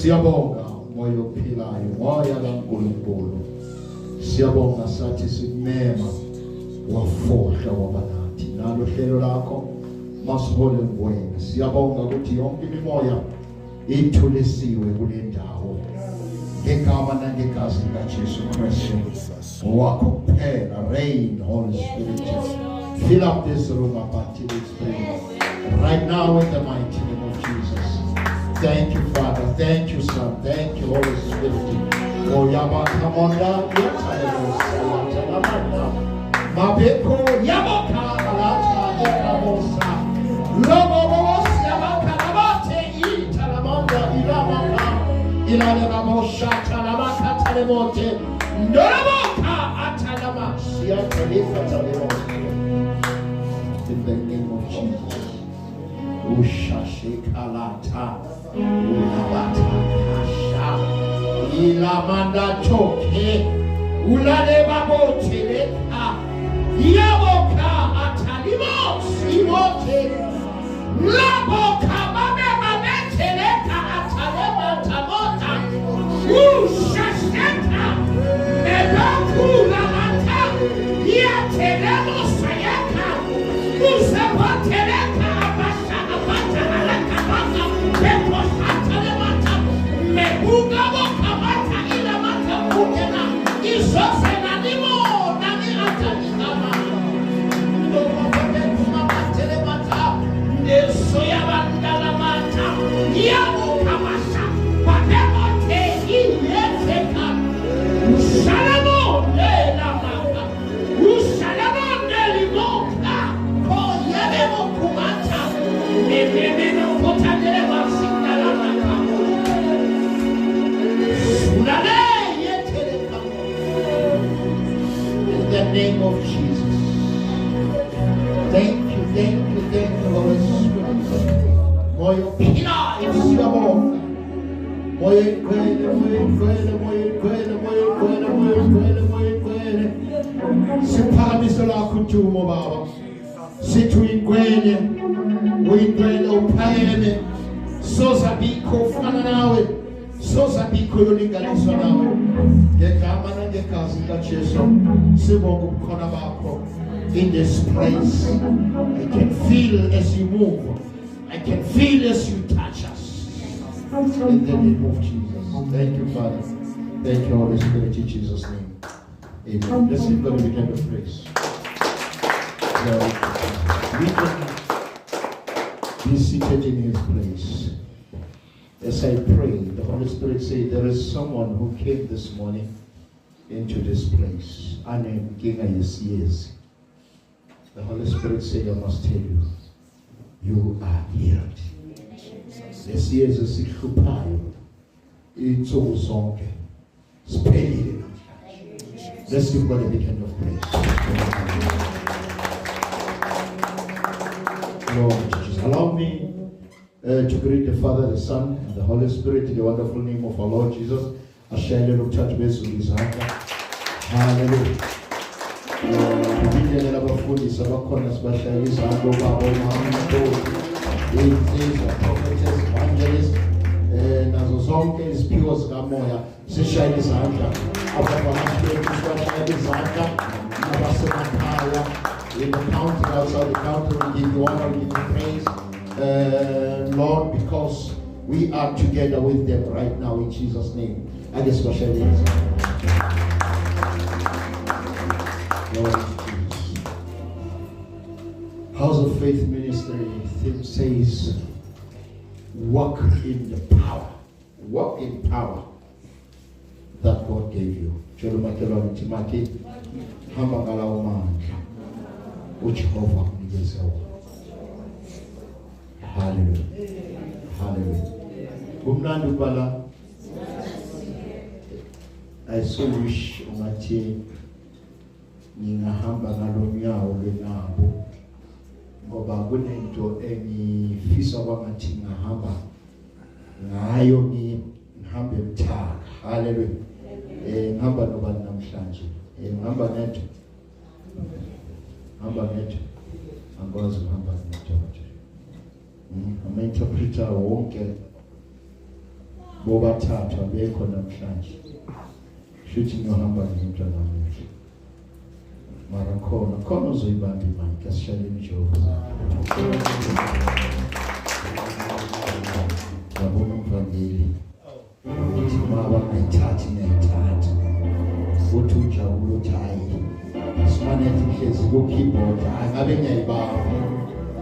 Siyabonga moya ophilayo, moya kaNkulunkulu. Siyabonga sathi sikumema wafohla wabanathi nalo hlelo lakho masihole ngwena. Siyabonga ukuthi yonke imimoya ithulisiwe kule ndawo ngegama nangegazi likaJesu Kristu wakho kuphela. Reign, Holy Spirit, fill up this room up until it's full right now in the mighty name of Jesus. Thank you, Father. Thank you, Son. Thank you, Holy Spirit. Oh, Yaba, come on down. Mabeko, Yabaka, Alata, Ekamosa, Lobos, Yabaka, Labate, Talamanda, Ilamaka, Ilanamosha, Talamaka, Talamote, Noraboka, Atalama, Siatalifa, Talamote. In the name of Jesus. Ushashikalata ulabata kasha ilamanda choke ulale babo teleka yaboka atalimo simote laboka mame teleka atalema tamota ushasheta nebakula ata ya telemo sayaka usaboteleka name of Jesus. Thank you, Holy Spirit. Moyo pina isiyabo. Moyo kwele. Siphakamiso lakho Ntumo Baba. Sithi uyigwele, uyigwele uphayeme. Soza bikho fana nawe. Soza bikho yolinganiswa nawe. Ngegama nangegazi likaJesu sibonga ukukhona bakho in this place. I can feel as you move. I can feel as you touch us. In the name of Jesus. Thank you, Father. Thank you, Holy Spirit, in Jesus' name. Amen. Let's give God a big hand of praise. We can be seated in His place. As I pray, the Holy Spirit said, there is someone who came this morning into this place. Anem Ginga Yes. The Holy Spirit said, I must tell you, you are healed. This year is a sikhupayo. It's all zonke. Spelling. Let's give God a big hand of praise. Lord Jesus, allow me to greet the Father, the Son, and the Holy Spirit in the wonderful name of our Lord Jesus. I share a little touch base with His hand. Hallelujah. Kubijela abafundi sabakhona sibashaya izandla baba uMahamba. It is a prophet zonke iziphiwo zikamoya sishayele izandla abashayele izandla abasemakhaya in the county, outside the county, we give you honor, we give you praise, Lord, because we are together with them right now in Jesus' name. And especially Lord Jesus. House of Faith Ministry theme says, walk in the power. Walk in power that God gave you. Hallelujah. Hallelujah. Kumnandi bala. I so wish ungathi ngingahamba ngalonyawo lwenabo ngoba kunento engifisa kwangathi ngahamba ngayo ngihambe emthaka. Hallelujah. Ngihamba nobani namhlanje? Ngihamba netho. Hamba netho. Angikwazi ukuhamba netho nje. Ama-interpreter wonke bobathathu abekho namhlanje. Shuthi ngiyohamba nento namuhla. Mara khona uzoyibamba imali kasishayele Jehova. Yabona umvangeli. Uthi mama ngayithathi ngiyayithatha. Uthi ujabule uthi hayi. Simane ihlezi ku keyboard angabe ngiyayibamba.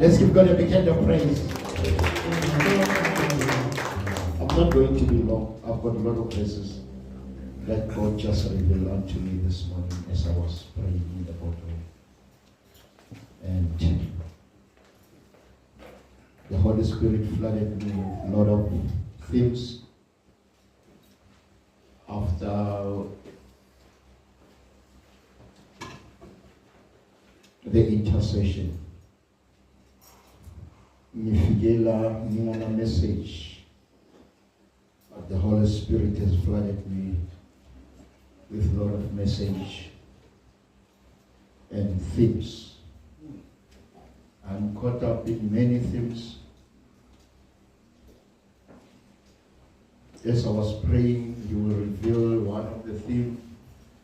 Let's give God a big hand of praise. I'm not going to be long. I've got a lot of places that God just revealed unto me this morning as I was praying in the boardroom. And the Holy Spirit flooded me with a lot of themes after the intercession. Nifigela a message, but the Holy Spirit has flooded me with a lot of message and themes. I'm caught up in many themes. As I was praying, you will reveal one of the themes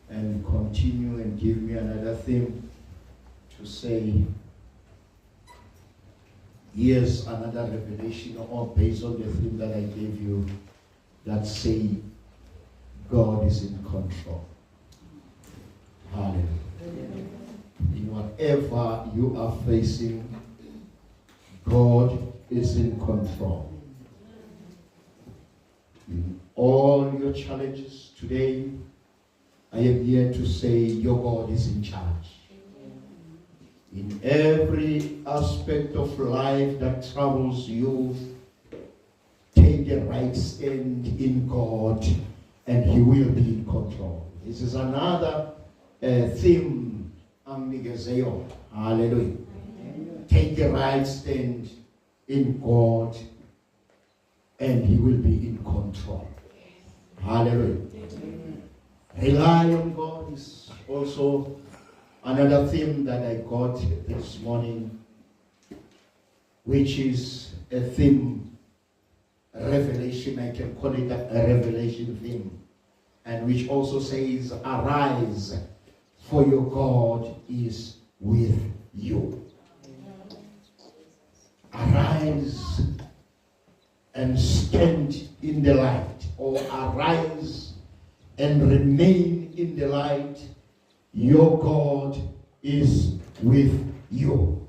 and continue and give me another theme to say, here's another revelation, or based on the theme that I gave you, that say, God is in control. Hallelujah. In whatever you are facing, God is in control. In all your challenges today, I am here to say your God is in charge. In every aspect of life that troubles you, take a right stand in God and He will be in control. This is another theme. Hallelujah. Take a right stand in God and He will be in control. Hallelujah. Rely on God is also another theme that I got this morning, which is a theme, revelation. I can call it a revelation theme, and which also says, arise, for your God is with you. Arise and stand in the light, or arise and remain in the light. Your God is with you.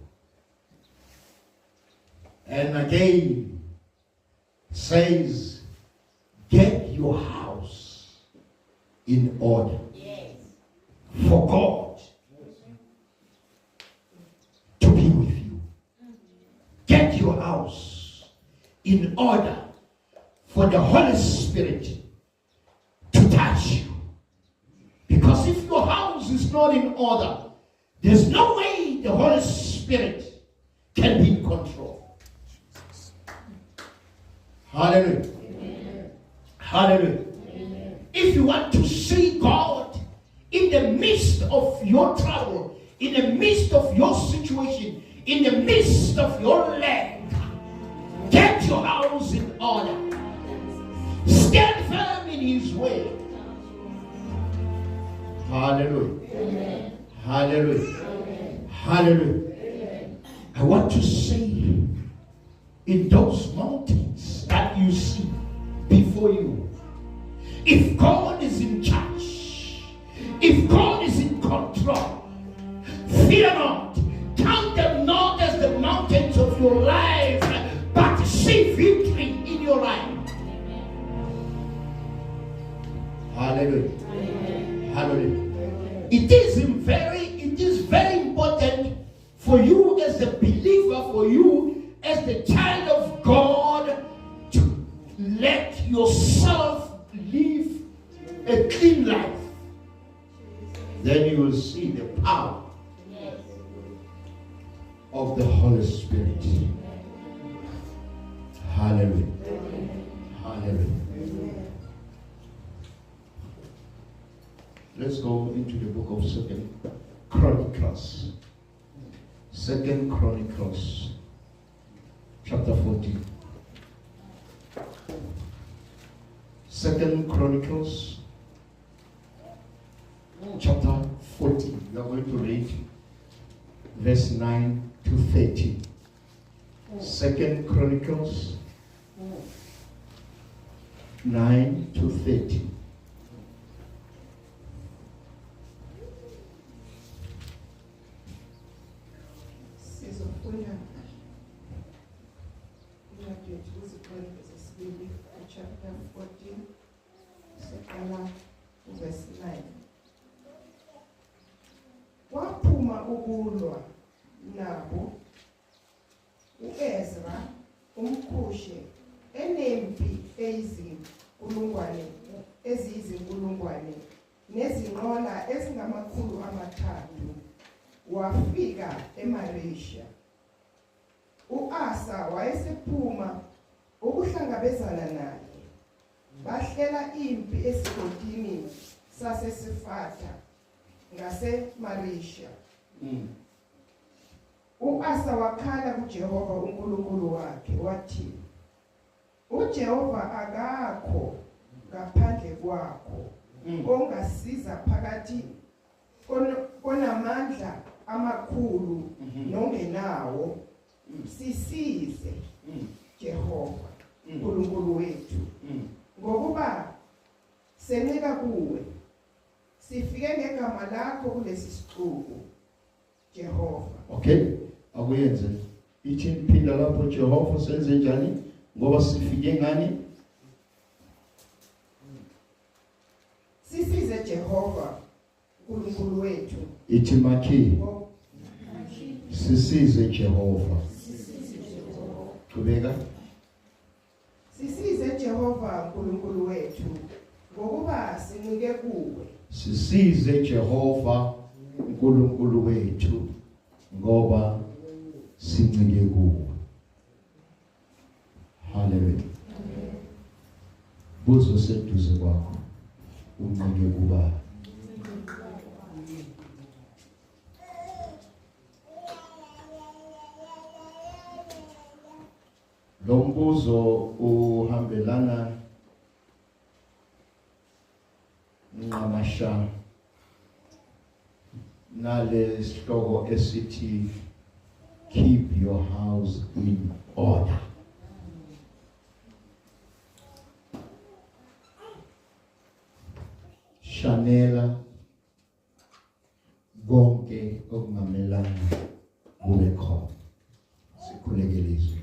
And again, says, get your house in order. Yes. For God to be with you. Get your house in order for the Holy Spirit to touch you. Because if your house is not in order, there's no way the Holy Spirit can be in control. Hallelujah. Amen. Hallelujah. Amen. If you want to see God in the midst of your trouble, in the midst of your situation, in the midst of your land, get your house in order. Stand his way. Hallelujah. Amen. Hallelujah. Amen. Hallelujah. Amen. I want to say, in those mountains that you see before you, if God is in charge, if God is in control, fear not. Count them not as the mountains of your life, but see victory in your life. Hallelujah. Amen. Hallelujah. Amen. It is very important for you as a believer, for you as the child of God, to let yourself live a clean life. Then you will see the power of the Holy Spirit. Hallelujah. Hallelujah. Let's go into the book of 2 Chronicles. 2 Chronicles, chapter 14. 2 Chronicles, chapter 14. We are going to read verse 9 to 13. 2 Chronicles 9 to 13. Chapter 14, verse 9. Waphuma ukulwa nabo uEzra umKhushi enempi eziyizinkulungwane nezinqola ezingamakhulu amathathu, wafika eMarisha. U-Asa wayesephuma ukuhlangabezana naye. Bahlela impi esigodini saseSefatha ngaseMarisha. U-Asa wakhala kuJehova uNkulunkulu wakhe wathi, uJehova akakho ngaphandle kwakho, ongasiza phakathi konamandla amakhulu nongenawo. Sisize Jehova uNkulunkulu wethu, ngokuba sencika kuwe, sifike ngegama lakho kulesi sixuku Jehova. Okay, akuyenze ithi impila lapho Jehova senze njani ngoba sifike ngani? Sisize Jehova uNkulunkulu wethu. Ithi makhi sisize Jehova. Kubeka sisize Jehova uNkulunkulu wethu ngokuba sincike kuwe. Sisize Jehova uNkulunkulu wethu ngoba sincike kuwe. Hallelujah. Buzo seduze kwakho uncike kuba. Lo mbuzo uhambelana nqamasha nale sihloko esithi keep your house in order. Shanela konke okungamelana kube khona. Sikhulekele izwi.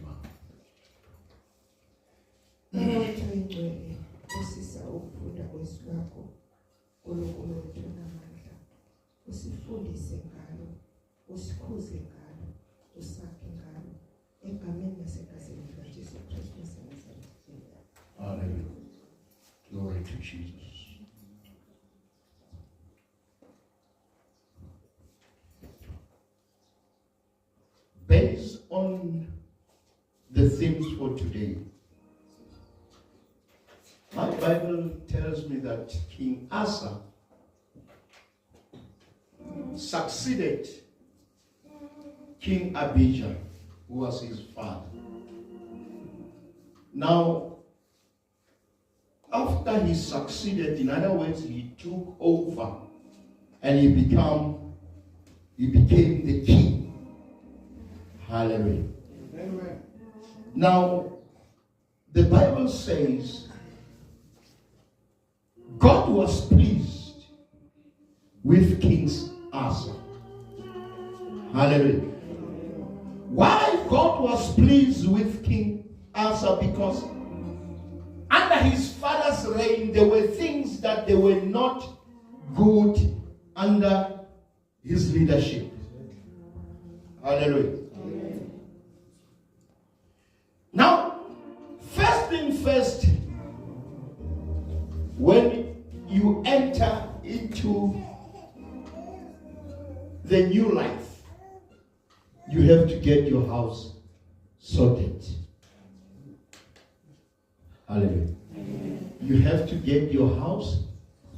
Ngicela usisa ukufunda kwezwi lakho uNkulunkulu wethu namandla, usifundise ngalo, usikhuze ngalo, usakhe ngalo, egameni nasegazini likaJesu Kristu waseNazaretha. Hallelujah. Glory to Jesus. Based on the themes for today, my Bible tells me that King Asa succeeded King Abijah, who was his father. Now, after he succeeded, in other words, he took over and he became the king. Hallelujah. Amen. Now, the Bible says God was pleased with King Asa. Hallelujah. Why God was pleased with King Asa? Because under his father's reign, there were things that they were not good under his leadership. Hallelujah. Now, first thing first, when you enter into the new life, you have to get your house sorted. Hallelujah. You have to get your house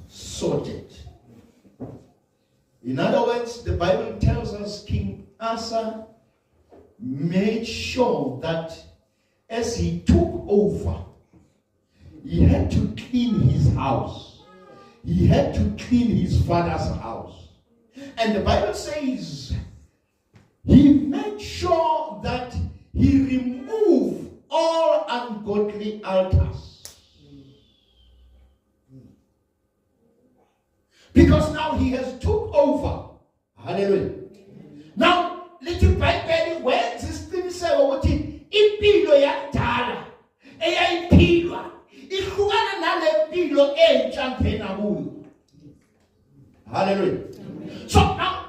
sorted. In other words, the Bible tells us King Asa made sure that as he took over, he had to clean his house. He had to clean his father's house. And the Bible says he made sure that he removed all ungodly altars. Because now he has took over. Hallelujah. Now, little Bible, when this thing says, impilo yakudala eyayiphilwa ihlukana nale mpilo entsha ngena kuyo. Hallelujah. So now,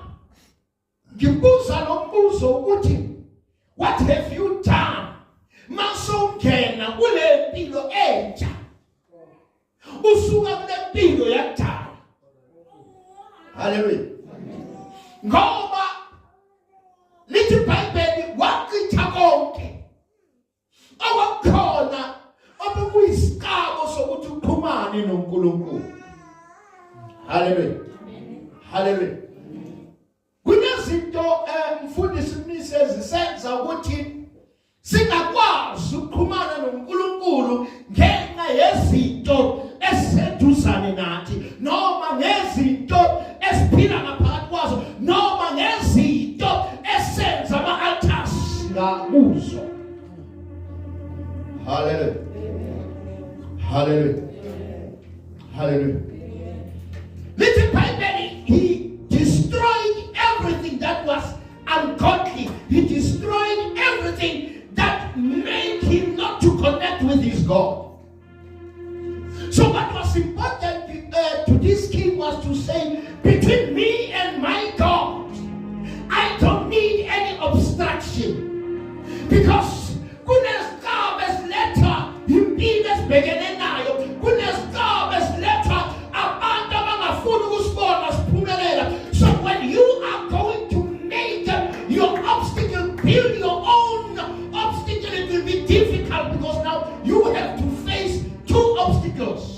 ngibuza nombuzo ukuthi, what have you done? Masongena kule mpilo entsha. Usuka kule mpilo yakudala. Hallelujah. Ngoba lithi iBhayibheli wachitha konke awakhona obekuyisikabo sokuthi uxhumane noNkulunkulu. Hallelujah. Hallelujah. Kunezinto mfundisi Mrs. zisenza ukuthi singakwazi ukuxhumana noNkulunkulu ngenxa yezinto eseduzane nathi, noma ngezinto esiphila ngaphakathi kwazo, noma ngezinto esenza ama-altars ngakuzo. Hallelujah. Hallelujah. Hallelujah. Little Bible, he destroyed everything that was ungodly. He destroyed everything that made him not to connect with his God. So what was important to this king was to say, between me and my God, I don't need any obstruction. Because kunesigaba letter impilo begene nayo, kunesigaba letter abantu abangafuni ukusibona siphumelela. So when you are going to make your obstacle, build your own obstacle, it will be difficult because now you have to face two obstacles.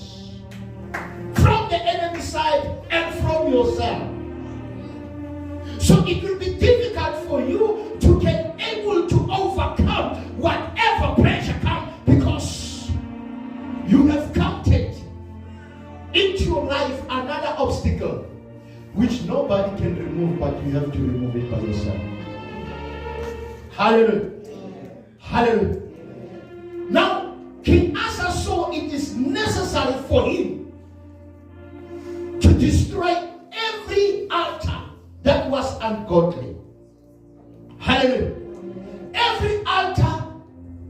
From the enemy side and from yourself. So it will be difficult for you to get able to overcome whatever pressure comes because you have counted into your life another obstacle which nobody can remove, but you have to remove it by yourself. Hallelujah. Hallelujah. Now, King Asa saw it is necessary for him to destroy every altar that was ungodly. Hallelujah. Every altar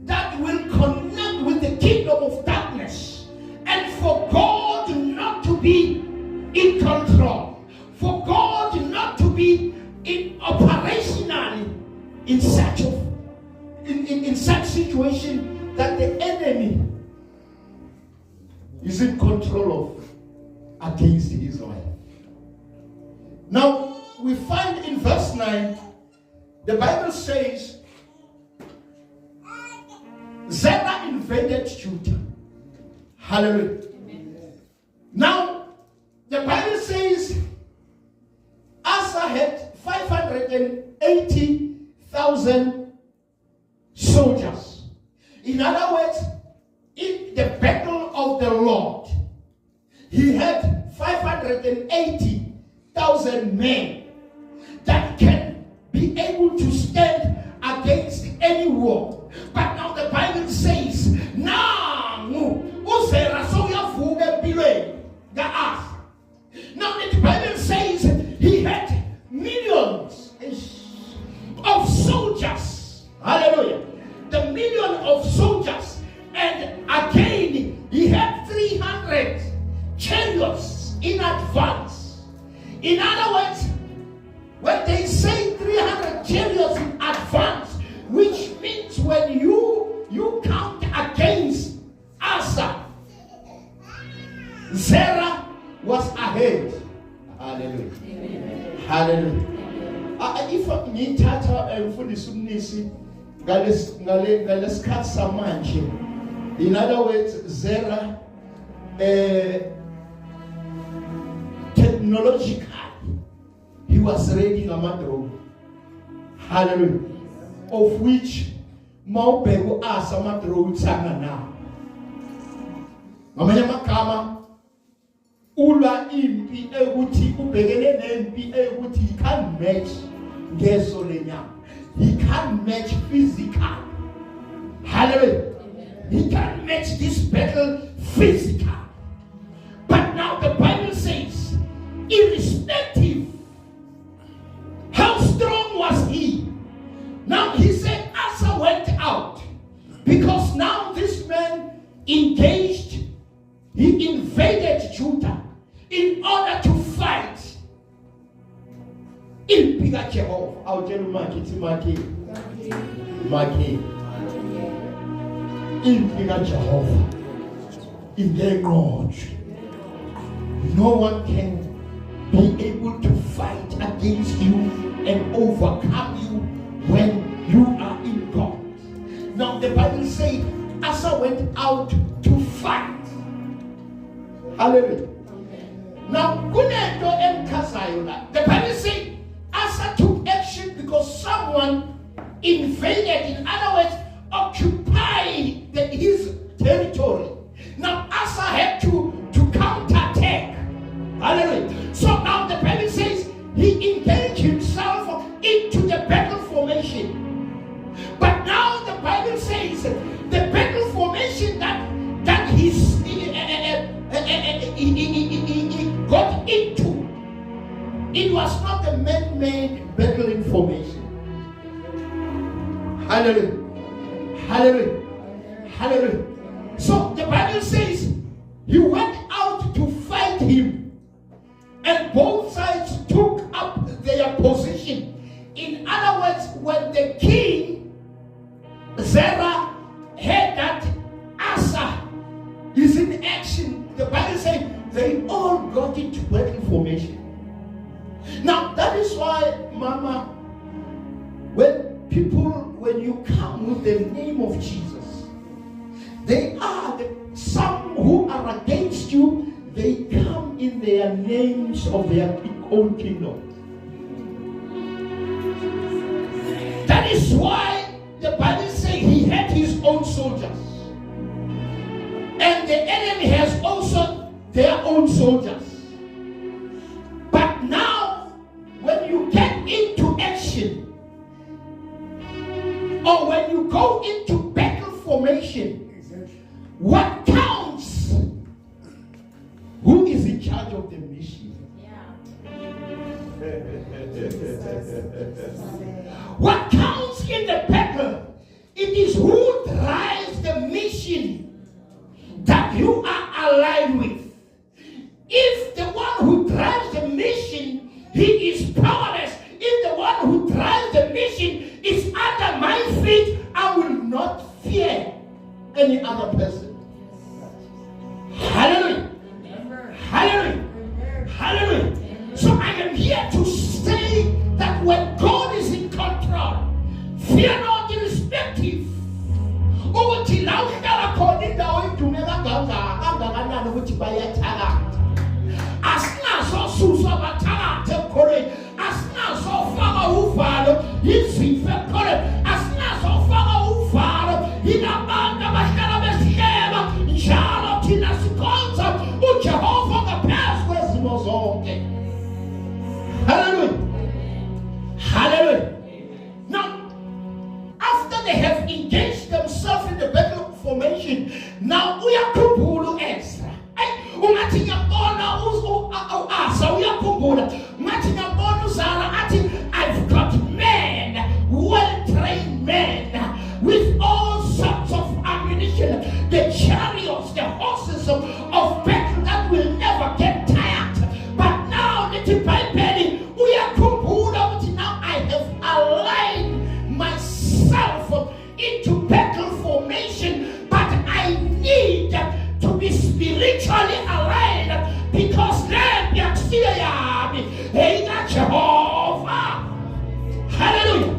that will connect with the kingdom of darkness, and for God not to be in control, for God not to be in operationally in such situation that the enemy is in control of against Israel. Now, we find in verse 9, the Bible says, Zerah invaded Judah. Hallelujah. Now, the Bible says, Asa had 580,000 soldiers. In other words, in the battle of the Lord, man that can be able to stand against any war. But now the Bible says, now the Bible says he had millions of soldiers. Hallelujah. The million of soldiers. And again, he had 300 chariots in advance. In other words, when they say 300 chariots in advance, which means when you count against Asa, Zerah was ahead. Hallelujah. Amen. Hallelujah. If ngithatha mfundisi umnisi ngalesikhathi samanje, in other words, Zerah technologically he was ready ngamadrone. Hallelujah. Of which mawubheka Asa amadrone uthanga nawo. Ngamanye amagama ulwa impi ekuthi ubhekene nempi ekuthi he can't match ngeso lenyama. He can't match physical. Hallelujah. He can't match this battle physical. But now the Bible says, irrespective how strong was he, now he said Asa went out because now this man engaged, he invaded Judah in order to fight in bigger Jehovah. I'll tell you, Maki. In bigger Jehovah. In their God. No one can be able to fight against you and overcome you when you are in God. Now the Bible says Asa went out to fight. Hallelujah. Now, the Bible says Asa took action because someone invaded, in other words, occupied his territory. Now, Asa had to counterattack. Hallelujah. So now the Bible says he engaged himself into the battle formation. But now the Bible says the battle formation that he got into, it was not a man-made battling formation. Hallelujah. Hallelujah. Hallelujah. So the Bible says he went out to fight him, and both sides took up their position. In other words, when the king Zerah heard that Asa is in action, the Bible says they all got into battle formation. Now that is why, Mama, when you come with the name of Jesus, they are some who are against you, they come in their names of their own kingdom. That is why the Bible says he had his own soldiers. And the enemy has also their own soldiers. But now, when you get into action, or when you go into battle formation, what counts? Who is in charge of the mission? What counts in the battle? It is who drives the mission that you are aligned with. If the one who drives the mission, he is powerless. If the one who drives the mission is under my feet, I will not fear any other person. Hallelujah. Hallelujah. Hallelujah. So I am here to say that when God is in control, fear not, irrespective. Ukuthi la uhlala khona indawo idumeka kangakanani ukuthi bayathakatha. Asinazo susa bathakathe ekhoreni, asinazo faka uvalo izifo ekhoreni, asinazo faka uvalo inabantu abahlala besihleba njalo thina sikhonza uJehova ngaphezu kwezimo zonke. Hallelujah. transformation. Now uyakhumbula Ezra. Ungathi ngiyabona Asa uyakhumbula. Ungathi ngiyabona uZara athi I've got men, well-trained men with all sorts of ammunition, the chariots, the horses of battle that will never get tired. But now the Bible uyakhumbula ukuthi now I have aligned myself into battle formation, but I need to be spiritually aligned because then hey, Jehovah. Hallelujah.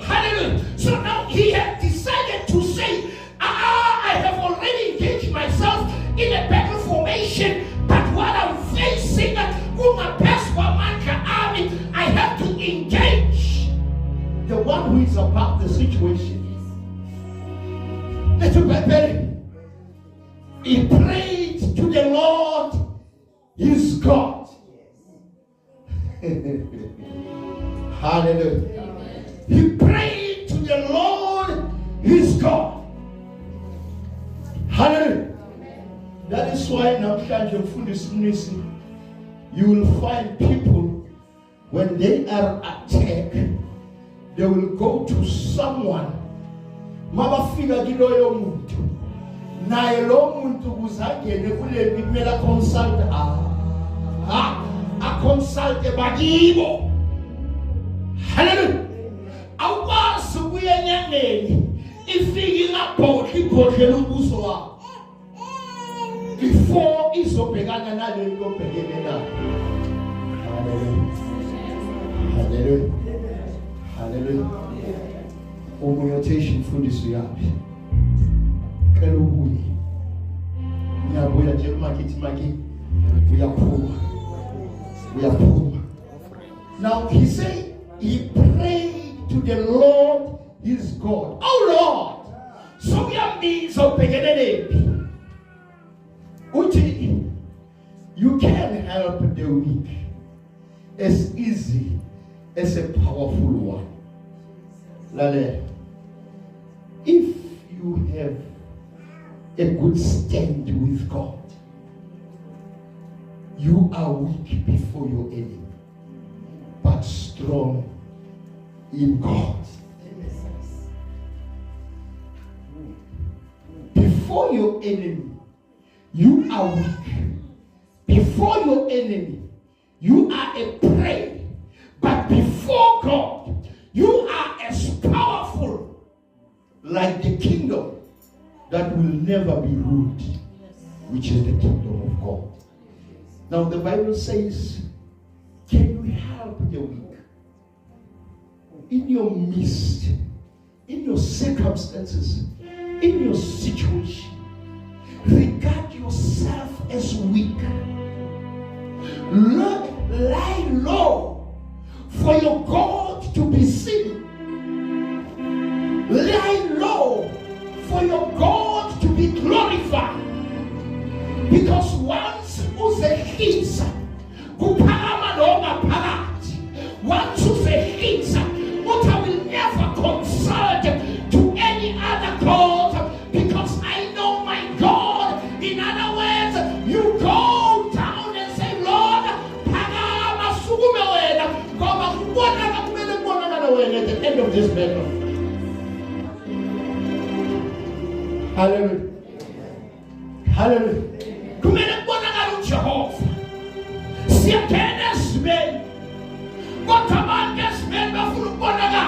Hallelujah. So now he had decided to say, I have already engaged myself in a battle formation, but what I'm facing with my army, I have to engage the one who is above the situation. Little Bible. He prayed to the Lord, his God. Hallelujah. He prayed to the Lord, his God. Hallelujah. That is why namhlanje mfundisi, you will find people when they are attacked, they will go to someone. Mabafika kiloyo muntu. Naye lo muntu kuzangene kulempi kumele consult consult bakibo. Hallelujah. Awukwazi ukuya enyangeni ifike ingabhodle ubuso wakho before izobhekana nale nto obhekene nayo. Hallelujah. Hallelujah. Umuyotheshi mfundisi yapi? Kela ubuye. Ngiyabuya nje makithi uyaphuma. Now he said he prayed to the Lord his God. Oh Lord, so kuyambiza ubhekene nempi. Uthi you can help the weak as easy as a powerful one. Lale, if you have a good stand with God, you are weak before your enemy, but strong in God. Before your enemy, you are weak. Before your enemy, you are a prey. But before God, you are as powerful like the kingdom that will never be ruled, which is the kingdom of God. Now the Bible says, can we help the weak? In your midst, in your circumstances, in your situation, regard yourself as weak. Lie low for your God to be seen. Lie low for your God to be glorified. Because once uzehisa kuphakama noma phakathi, once uzehisa I will never consult to any other God because I know my God. In other words, you go down and say, Lord, phakama sukume wena ngoba kubonakala kumele kubonakala wena at the end of this battle. Hallelujah. Hallelujah. Kumele kubonakala uJehova. Siyakena sibeni. Kodwa manje sibeni bafuna ukubonakala.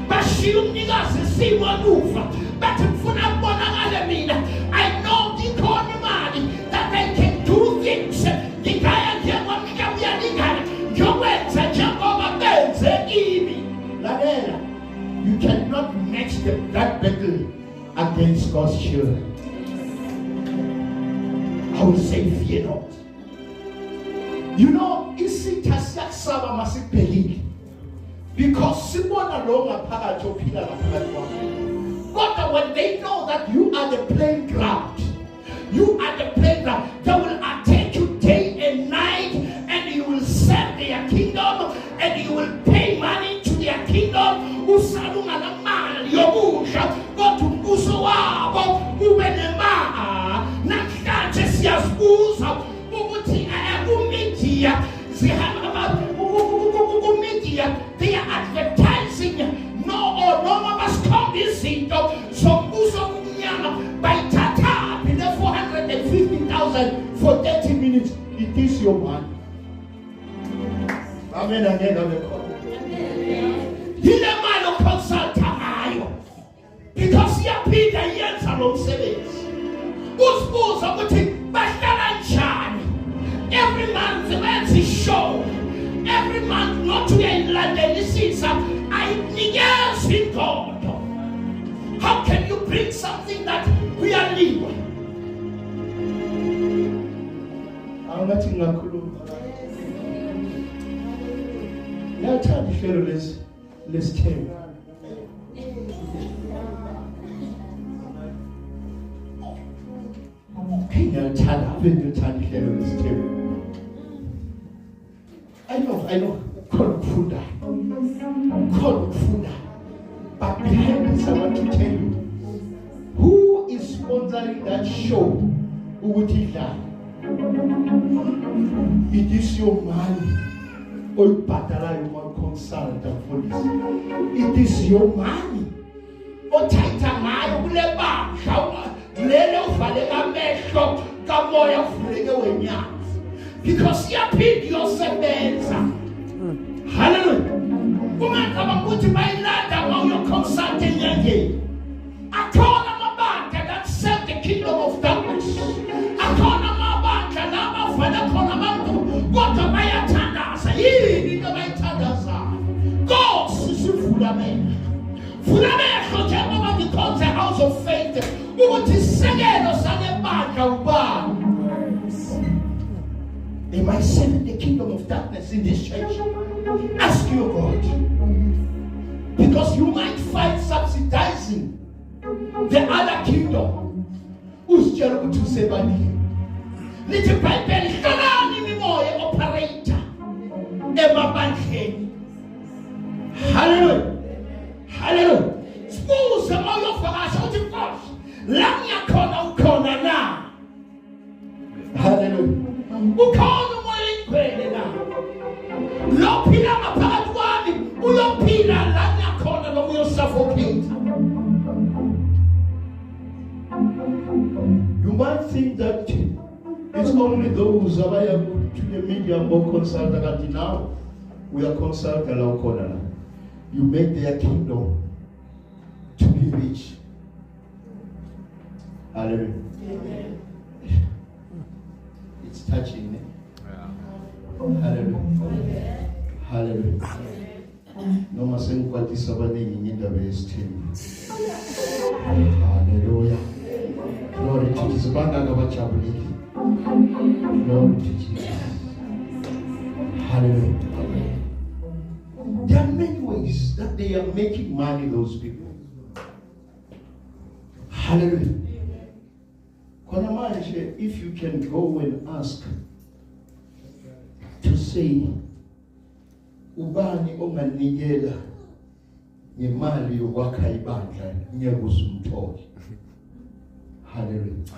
Bashiya umnikazi isimo emuva. Bathi ngifuna ukubonakala mina. I know ngikhona imali that I can do things. Ngikaya njengomhlaba uyalingana. Ngiyokwenza njengoba benze kimi. Lalela. You cannot match that battle against God's children. I will say, fear not. You know, isitha siyakusaba masikubhekile. Because sibona lo ngaphakathi ophila ngaphakathi kwakho. But when they know that you are the playground, you are the playground, they will attack you day and night, and you will serve their kingdom, and you will pay money to their kingdom. Usalunga na mali yobusha, kodwa umbuso wabo ube nemali. online for 30 minutes. It is your money. Amen. Yile mali oconsulta ngayo because iyaphinda yenza lo msebenzi. Usibuza ukuthi bahlala njani. Every month wenza show. Every month not to in London isisa ayinikeza indodo. How can you bring something that we are living? Angathi ngakhuluma. Yathanda ihlelo lesithembu. Ngiyathanda ngithanda ihlelo lesithembu. I know, khona ukufunda. But behind this, I want to tell you, who is sponsoring that show? It is your money. It is your money. Because you paid yourself. Hallelujah. Woman, come on, my lad, while you're consulting again. I call them a bank that serve the kingdom of darkness. I call them a bank and I'm a father, call them a what am I at Tandas? Ye, the my Tandas. God, Fulame. Fulame, Hotel, because the house of faith. We want to sing it or sing a bank of bar. Am I serving the kingdom of darkness in this church? Ask your God. Because you might find subsidizing the other kingdom. Who's Jericho to say by me? Little Bible, Hanani Moy operator. Emma Banhe. Hallelujah. Hallelujah. Suppose the oil for us out of God. Lamia corner now. Hallelujah. Ukhona umoya ingcwele lo phila ngaphakathi kwami uyophila la nyakhona noma uyosuffocate. You might think that it's only those who are to the media more consulted that now we are consulted la ukhona. You make their kingdom to be rich. Hallelujah. Amen. It's touching. Hallelujah. Hallelujah. No more saying what is happening in the best team. Hallelujah. Glory to Jesus. Glory to Jesus. Hallelujah. There are many ways that they are making money, those people. Hallelujah. If you can go and ask to say ubani onganikela ngemali yokwakha ibandla ngiyekuza umtholi. Hallelujah.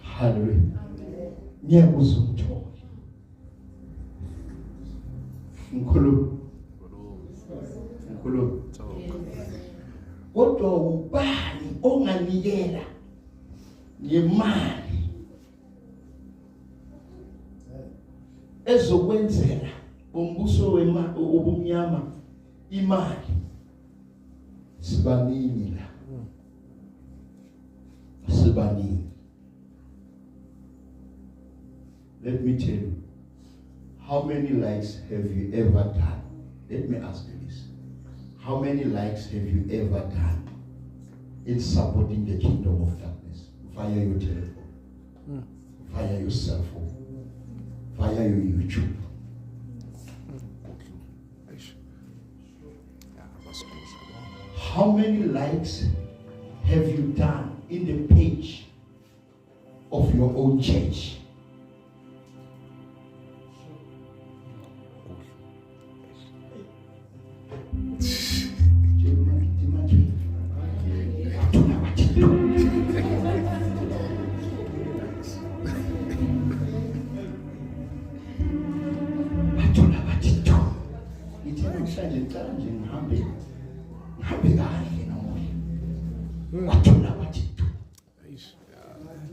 Hallelujah. Ngiyekuza umtholi. Ngikhuluma. Kodwa ubani onganikela ngemali ezokwenzela umbuso obumnyama imali sibaningi la sibaningi. Let me tell you, how many likes have you ever done? Let me ask you this. How many likes have you ever done in supporting the kingdom of darkness? Via your telephone, via your cell phone, via your YouTube. How many likes have you done in the page of your own church?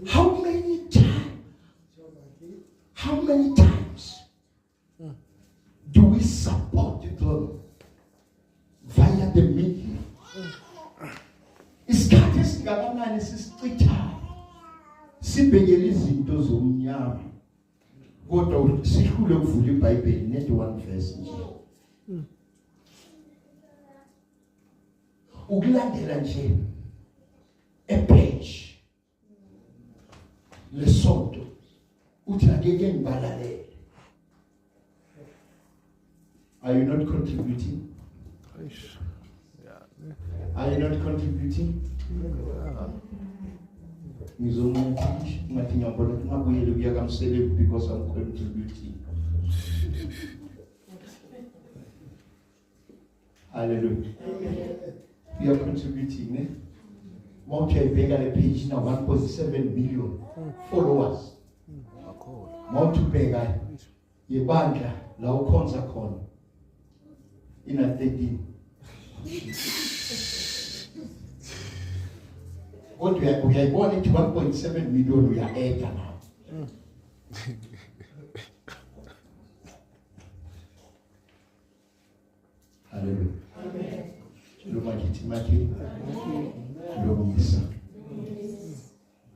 How many times many times do we support them via the media? Isikhathi esingakanani sisichithayo sibhekele izinto zomnyama kodwa sihlule ukuvula iBhayibheli net one verse nje. Ukulandela nje epage lesonto uthi akeke ngibalalele. Are you not contributing? Are you not contributing? Ngizomuthi ngathi ngiyabona ukuthi ngabuyele kuya kamsele because I'm contributing. Hallelujah. We are contributing, eh? Okay, bega le page now 1.7 million followers. Mount bega yebandla la ukhonza khona. Ina 13. What we are going to 1.7 million we are at now. Hallelujah. Amen. Lumaki. Lumisa.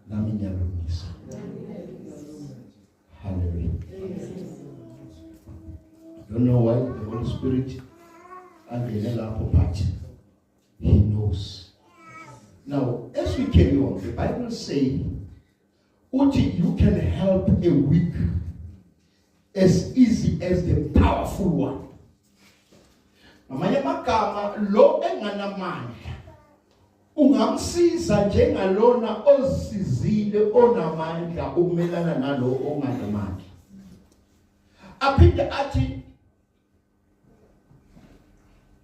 Naminya lumisa. Hallelujah. Don't know why the Holy Spirit and the Lelapo part. He knows. Now, as we carry on, the Bible says, you can help a weak as easy as the powerful one. Namanye magama lo enganamandla ungamsiza njengalona osizile onamandla ukumelana nalo onganamandla. Aphinde athi,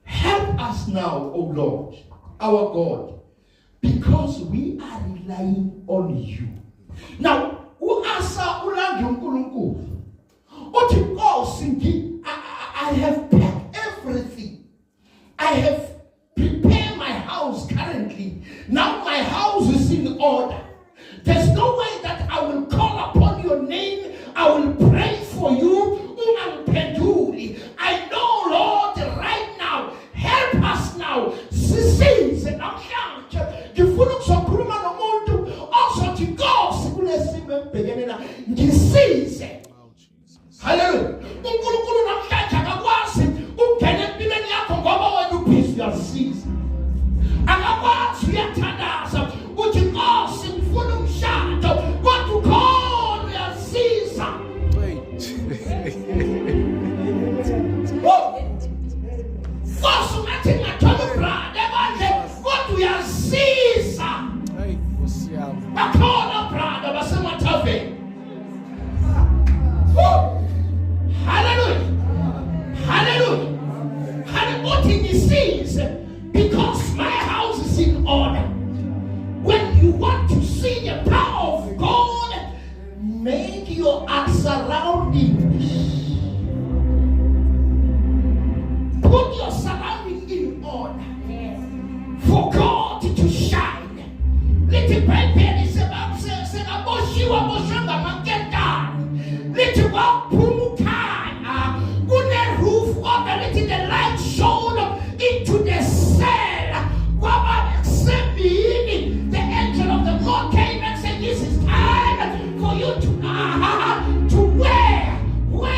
help us now, O Lord, our God, because we are relying on you. Now, uasa ulangi uNkulunkulu. Uthi Nkosi, I have packed everything. I have prepared my house currently. Now my house is in order. There's no way that I will call upon your name. I will pray for you. I know, Lord, right now, help us now. Sisize namhlanje ngifuna ukuzokhuluma nomuntu ozothi Nkosi kulesimo ebhekenena ngisize. Hallelujah. uNkulunkulu namhlanje akakwazi ukungena empilweni yakho ngoba wena ubhizi uyasiza. Akakwazi uyathandaza uthi Nkosi ngifuna umshado kodwa ukhona uyasiza. Nkosi ungathi ngathola ubrada ebandle kodwa uyasiza. Bakhona brada basemathaveni. Hallelujah. Hallelujah. Hallelujah. He sees because my house is in order. When you want to see the power of God, make your surroundings. Put your surroundings in order. For God to shine. Little baby is about saying about you about little walk good roof operating the light shone into the cell. The angel of the Lord came and said, this is time for you to wear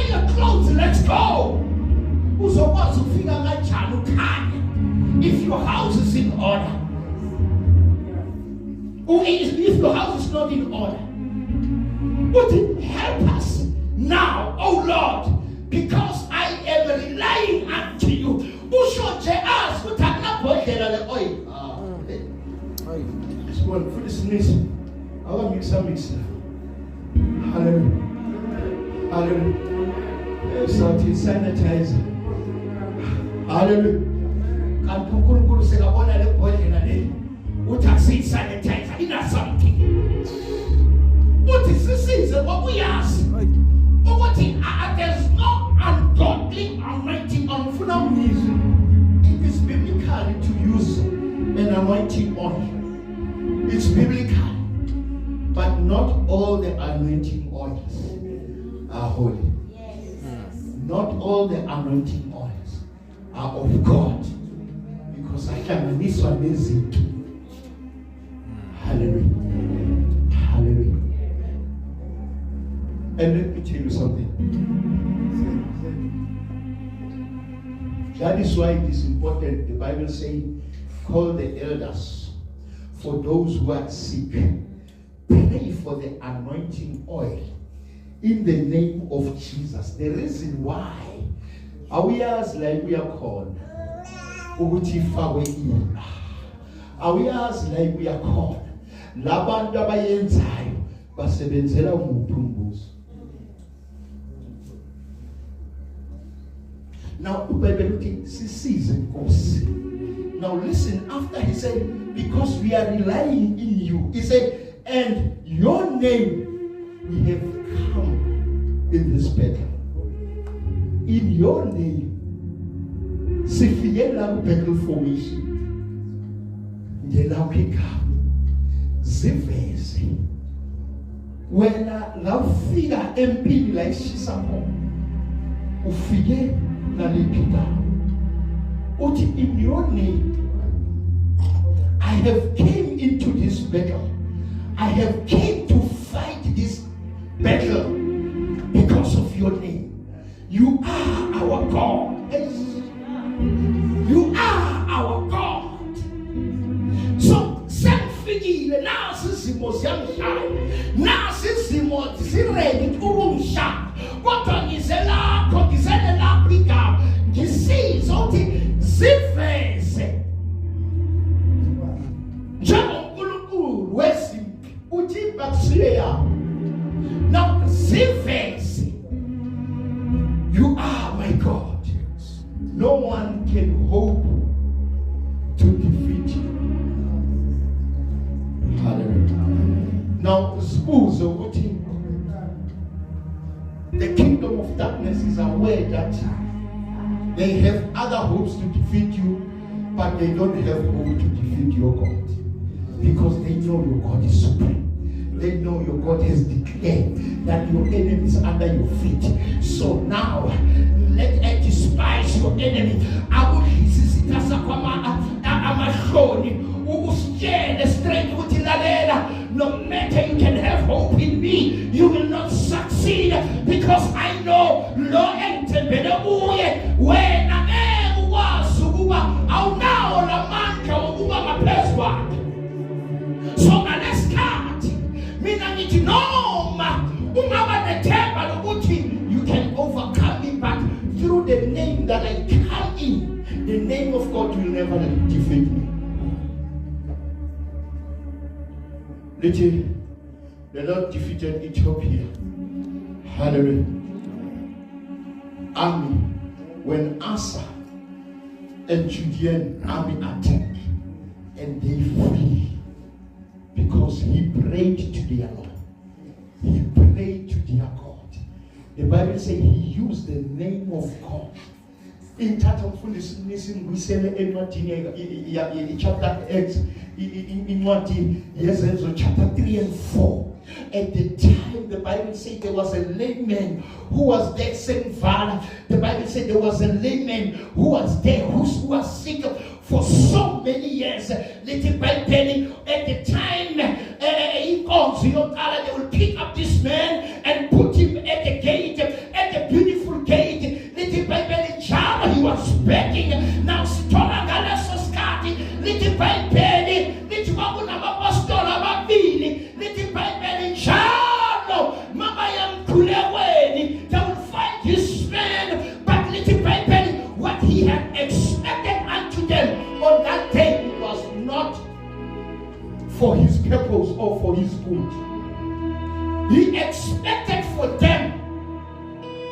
your clothes. Let's go. If your house is in order. If your house is not in order. But help us now, oh Lord, because I am relying unto you. This one for this nation. I want to mix. Hallelujah. Hallelujah. Starting sanitizer. Hallelujah. Can't you say I want to boy in a day? What I say sanitizer in something. What is the season? What we ask? There's no ungodly anointing on phenomenon. It is biblical to use an anointing oil. It's biblical, but not all the anointing oils. are holy. Not all the anointing oils are of God. Because I can miss one visit. Hallelujah. Hallelujah. And let me tell you something. That is why it is important. The Bible says, call the elders for those who are sick. Pray for the anointing oil in the name of Jesus. The reason why we are like we are called. Awayazi like we are called. Labantu abayenzayo basebenzela umuntu umbuzo. Now uBhayibheli uthi sisize Nkosi. Now listen, after he said, because we are relying in you, he said, and your name we have come in this battle. In your name. Sifike la battle formation. Ngela ukika. Ziveze. Wena la ufika empini la ishisa mo. Ufike na lipita. Uti in your name I have came into this battle. I have came to fight this battle because of your name. You are our God. You are our God. So, senfikile nasi simo siyamshaya. Nasi simo siready ukumshaya. Kodwa ngizelapho ngizele lapho igama. Ngisiza ukuthi ziveze. NjengoNkulunkulu wesimpi uthi bakusiye yami. Now ziveze. You are my God. No one can hope to defeat you. Hallelujah. Now, suppose the kingdom of darkness is aware that they have other hopes to defeat you, but they don't have hope to defeat your God. Because they know your God is supreme. They know your God has declared that your enemy is under your feet. So now, let us despise your enemy. No matter you can have hope in me, you will not succeed because I know lo entebele uye wena ngeke ukwazi ukuba awunawo lamandla wokuba ngaphezu kwakhe. So ngalesikhathi mina ngithi noma ungaba nethemba lokuthi you can overcome me, but through the name that I come in, the name of God will never defeat me. Listen, the Lord defeated Ethiopia. Hallelujah. Army, when Asa and Judean army attacked, and they flee because he prayed to their Lord. He prayed to their God. The Bible says he used the name of God. In chapter 4, chapter X, chapter 3 and 4. At the time, the Bible said there was a layman who was there saying valor. The Bible said there was a layman who was there who was sick for so many years. Little by penny, at the time, they will pick up this man and put him at the gate, at the beautiful gate. Little by penny, child, he was begging. Now, Stola Galasoscati, little by penny, little Babunabastola Babini, little by penny, child, Mama Yam Kuleweni, they will find this man, but little by penny, what he had expected unto them on that day was not for his purpose or for his good. He expected for them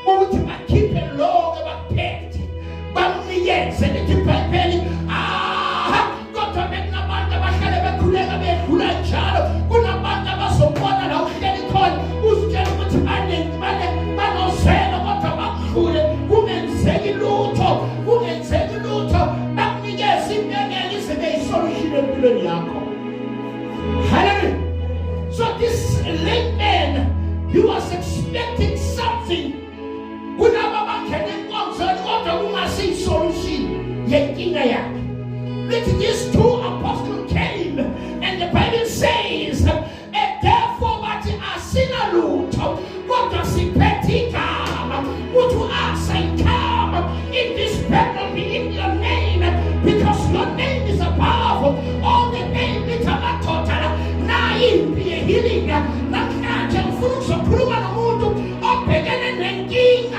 to keep a long about pet. But yes, and it is penny. Got to make no matter what kind of a Kula child, Kunamanda was so one and how can it call who's getting with Mano said about a woman saying Luto, woman saying Luto, but me yes, in the day, sorry, she didn't be. Hallelujah. So this late man He was expecting something. These two apostles came, and the Bible says, therefore what I seen a lot, what does it come? What to ask and come in this battle be in your name, because your name is above all the name it's a total. Now in be a healing, not fruits of Pruman Mutu, or pagan and king,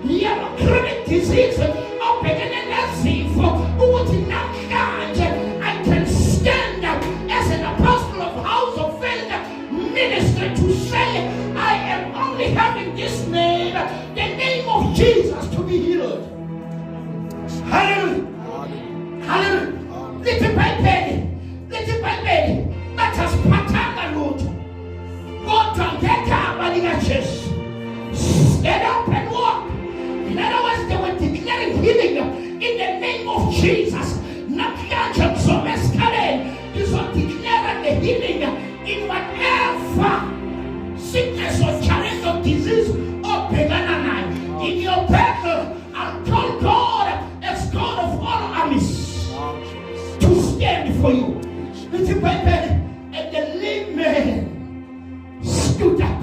yellow chronic disease, or pagan and for what in that I can stand as an apostle of house of faith, minister to say, I am only having this name, the name of Jesus, to be healed. Hallelujah. Hallelujah. Little by baby, that has patanga root. Go to get up and chest. Stand up and walk. In other words, they were declaring healing in the name of Jesus. Nakiacha Someskale is declaring the healing in whatever sickness or challenge or disease or pagan. In your battle, I told God as God of all armies to stand for you. Little baby, and the lame man stood up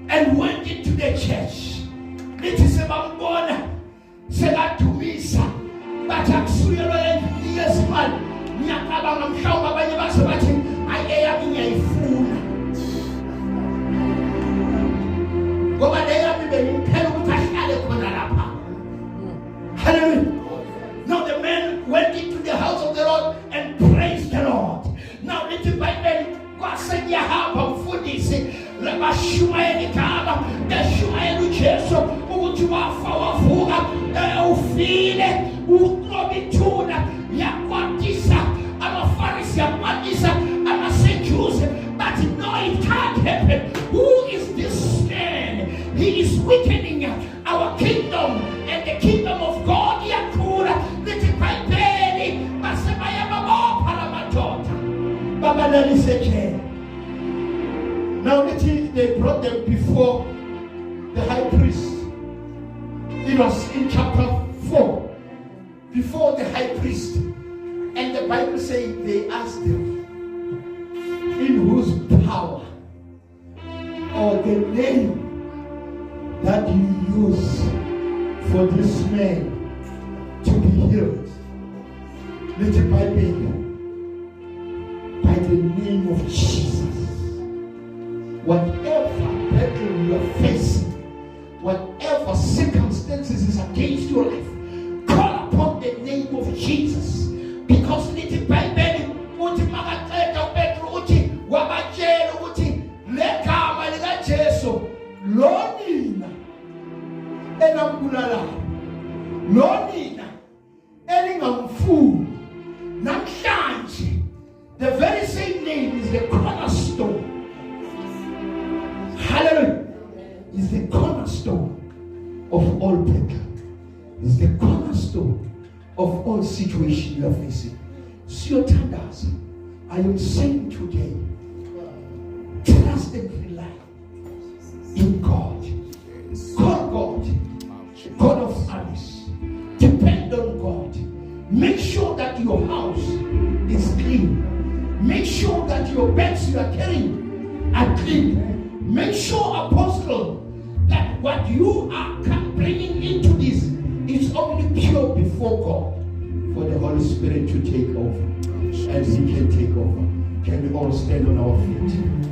and went into the church. It is about God. Said that to me, sir. But I'm sure yes, man. I'm sure I am in a fool. Go over there and be hallelujah. Now the men went into the house of the Lord and praised the Lord. Now little by little, God said, "You have a food." He said, "Let us show any kind. The show any Jesus. Who you are for fuga? Ufile, ukrobituna, yakwatisa. I'm a Pharisee, I'm a Saint Joseph, but no, it can't happen. Who is this man? He is weakening our kingdom and the kingdom of God. Yakura, little by baby, Masabaya Baba, Paramatota, Baba Naliseke. Now they brought them before the high priest. It was in chapter 4, before the high priest. And the Bible says they asked him, in whose power or the name that you use for this man to be healed. Little by the name of Jesus. Whatever battle you are facing, whatever circumstances is against your life, call upon the name of Jesus. Because little by baby, uti magateka Petro uti wabachelo uti leka malika Jesu lonina enambulala lonina elingamfu namhlanje. The very same name is the cornerstone. Hallelujah. Is the cornerstone of all battle. Is the cornerstone of all situations you are facing. So your tenders, I am saying today, trust and rely in God. Call God, God of armies. Depend on God. Make sure that your house is clean. Make sure that your bags you are carrying are clean. Make sure, apostle, that what you are bringing into this is only pure before God, for the Holy Spirit to take over, and He can take over. Can we all stand on our feet?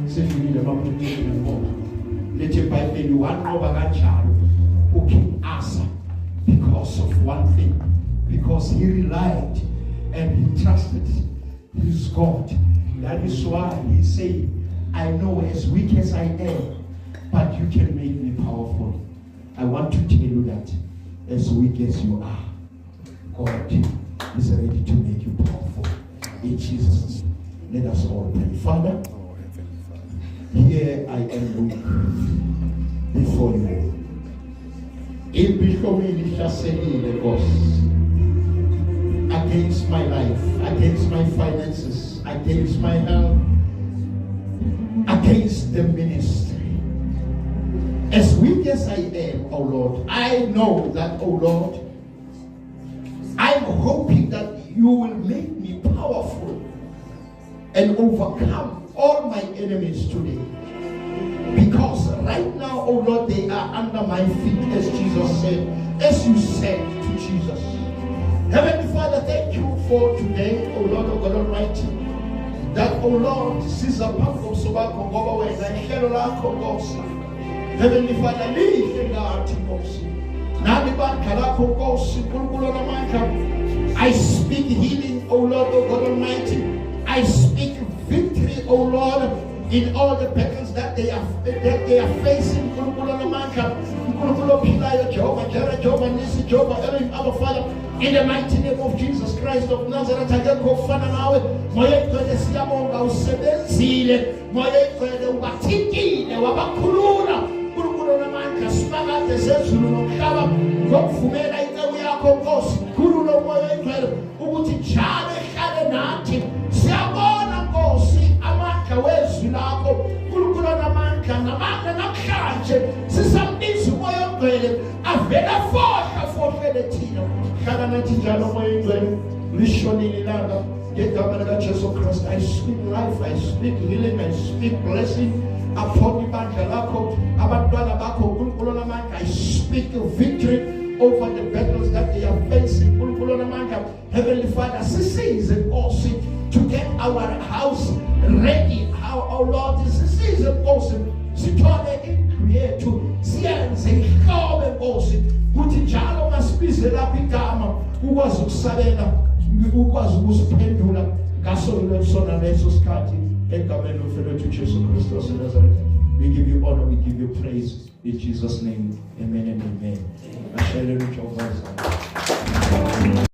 Say, if you need a moment to take a moment, let your Bible be one over that child who can answer because of one thing, because he relied and he trusted his God. That is why he said, I know as weak as I am, but you can make me powerful. I want to tell you that as weak as you are, God is ready to make you powerful. In Jesus' name, let us all pray. Father, here I am weak before you. Against my life, against my finances, against my health, against the ministry. As weak as I am, oh Lord, I know that, oh Lord, I'm hoping that you will make me powerful and overcome all my enemies today. Because right now, oh Lord, they are under my feet, as Jesus said, as you said to Jesus. Heavenly Father, thank you for today, oh Lord, oh God Almighty, that, oh Lord, sizaphambi sobakho ngoba wena ihlelo lakho Nkosi. Heavenly Father, lihle ngathi Nkosi. Nami bandla lakho Nkosi, uNkulunkulu onamandla. I speak healing, oh Lord, oh God Almighty. I speak victory, oh Lord, in all the battles that they are facing. Unkulunkulu onamandla, uNkulunkulu ophilayo, Jehovah Jireh, Jehovah Nisi, Jehovah Elohim, our Father, in the mighty name of Jesus Christ of Nazareth, akekho ofana nawe. Moya igcwele siyabonga usebenzile, moya igcwele ubathintile, wabakhulula. Unkulunkulu onamandla, simakade sezulu nomhlaba ngokuvumela inceku yakho Nkosi. Khulula umoya igcwele ukuthi njalo ehlale nathi. Siyabona Nkosi amandla wezwi lakho. Unkulunkulu onamandla, ngamandla namhlanje sisambiza umoya ogcwele avela fohlele thina. Hlala nathi njalo umoya ogcwele lishonile ilanga ngegama likaJesu Christ. I speak life, I speak healing, I speak blessing upon ibandla lakho, abantwana bakho uNkulunkulu onamandla. I speak victory over the battles that they are facing. UNkulunkulu onamandla, Heavenly Father, sisize Nkosi to get our house ready. How, oh Lord, sisize Nkosi sithole indlu yethu siyenze ihlobe Nkosi kuthi njalo masibize lapha igama ukwazi ukusabela, ukwazi ukusiphendula ngaso lesona leso sikhathi egameni lomfowethu Jesu Kristu waseNazaretha. We give you honor, we give you praise in Jesus' name. Amen and amen. Ashayele uJehova.